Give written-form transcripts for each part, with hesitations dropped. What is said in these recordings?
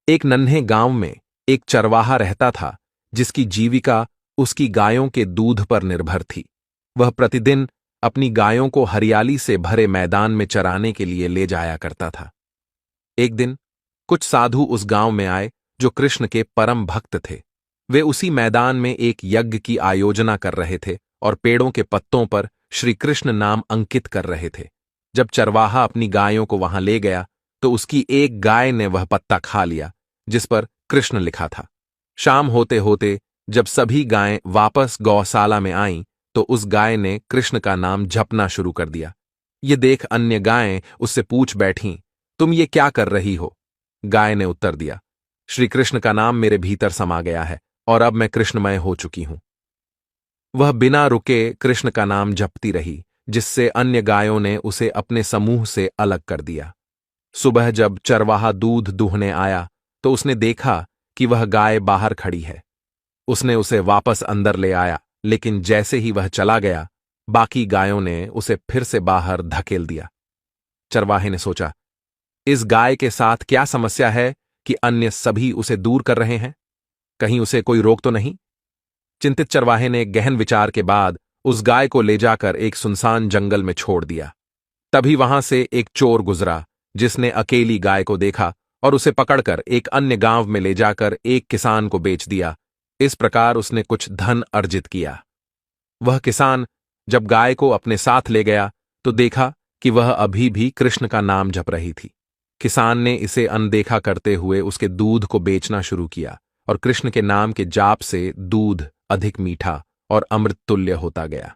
एक नन्हे गांव में एक चरवाहा रहता था जिसकी जीविका उसकी गायों के दूध पर निर्भर थी। वह प्रतिदिन अपनी गायों को हरियाली से भरे मैदान में चराने के लिए ले जाया करता था। एक दिन कुछ साधु उस गांव में आए जो कृष्ण के परम भक्त थे। वे उसी मैदान में एक यज्ञ की आयोजना कर रहे थे और पेड़ों के पत्तों पर श्री कृष्ण नाम अंकित कर रहे थे। जब चरवाहा अपनी गायों को वहां ले गया तो उसकी एक गाय ने वह पत्ता खा लिया जिस पर कृष्ण लिखा था। शाम होते होते जब सभी गायें वापस गौशाला में आईं तो उस गाय ने कृष्ण का नाम जपना शुरू कर दिया। ये देख अन्य गायें उससे पूछ बैठीं, तुम ये क्या कर रही हो? गाय ने उत्तर दिया, श्री कृष्ण का नाम मेरे भीतर समा गया है और अब मैं कृष्णमय हो चुकी हूं। वह बिना रुके कृष्ण का नाम जपती रही, जिससे अन्य गायों ने उसे अपने समूह से अलग कर दिया। सुबह जब चरवाहा दूध दूहने आया तो उसने देखा कि वह गाय बाहर खड़ी है। उसने उसे वापस अंदर ले आया, लेकिन जैसे ही वह चला गया बाकी गायों ने उसे फिर से बाहर धकेल दिया। चरवाहे ने सोचा, इस गाय के साथ क्या समस्या है कि अन्य सभी उसे दूर कर रहे हैं? कहीं उसे कोई रोक तो नहीं? चिंतित चरवाहे ने गहन विचार के बाद उस गाय को ले जाकर एक सुनसान जंगल में छोड़ दिया। तभी वहां से एक चोर गुजरा जिसने अकेली गाय को देखा और उसे पकड़कर एक अन्य गांव में ले जाकर एक किसान को बेच दिया। इस प्रकार उसने कुछ धन अर्जित किया। वह किसान जब गाय को अपने साथ ले गया तो देखा कि वह अभी भी कृष्ण का नाम जप रही थी। किसान ने इसे अनदेखा करते हुए उसके दूध को बेचना शुरू किया और कृष्ण के नाम के जाप से दूध अधिक मीठा और अमृत तुल्य होता गया।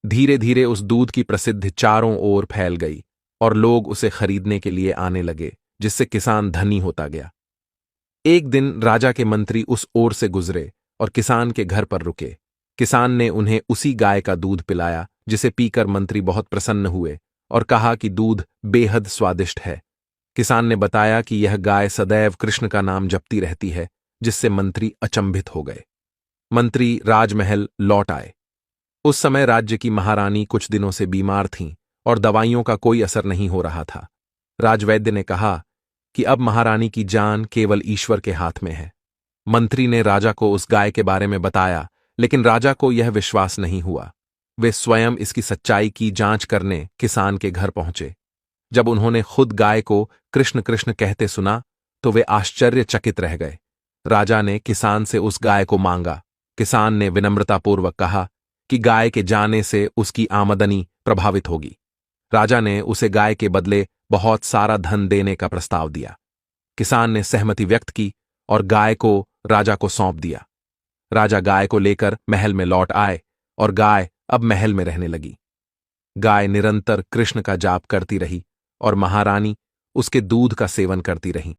धीरे धीरे उस दूध की प्रसिद्धि चारों ओर फैल गई और लोग उसे खरीदने के लिए आने लगे, जिससे किसान धनी होता गया। एक दिन राजा के मंत्री उस ओर से गुजरे और किसान के घर पर रुके। किसान ने उन्हें उसी गाय का दूध पिलाया जिसे पीकर मंत्री बहुत प्रसन्न हुए और कहा कि दूध बेहद स्वादिष्ट है। किसान ने बताया कि यह गाय सदैव कृष्ण का नाम जपती रहती है, जिससे मंत्री अचंभित हो गए। मंत्री राजमहल लौट आए। उस समय राज्य की महारानी कुछ दिनों से बीमार थीं और दवाइयों का कोई असर नहीं हो रहा था। राजवैद्य ने कहा कि अब महारानी की जान केवल ईश्वर के हाथ में है। मंत्री ने राजा को उस गाय के बारे में बताया, लेकिन राजा को यह विश्वास नहीं हुआ। वे स्वयं इसकी सच्चाई की जांच करने किसान के घर पहुंचे। जब उन्होंने खुद गाय को कृष्ण कृष्ण कहते सुना तो वे आश्चर्यचकित रह गए। राजा ने किसान से उस गाय को मांगा। किसान ने विनम्रतापूर्वक कहा कि गाय के जाने से उसकी आमदनी प्रभावित होगी। राजा ने उसे गाय के बदले बहुत सारा धन देने का प्रस्ताव दिया। किसान ने सहमति व्यक्त की और गाय को राजा को सौंप दिया। राजा गाय को लेकर महल में लौट आए और गाय अब महल में रहने लगी। गाय निरंतर कृष्ण का जाप करती रही और महारानी उसके दूध का सेवन करती रही।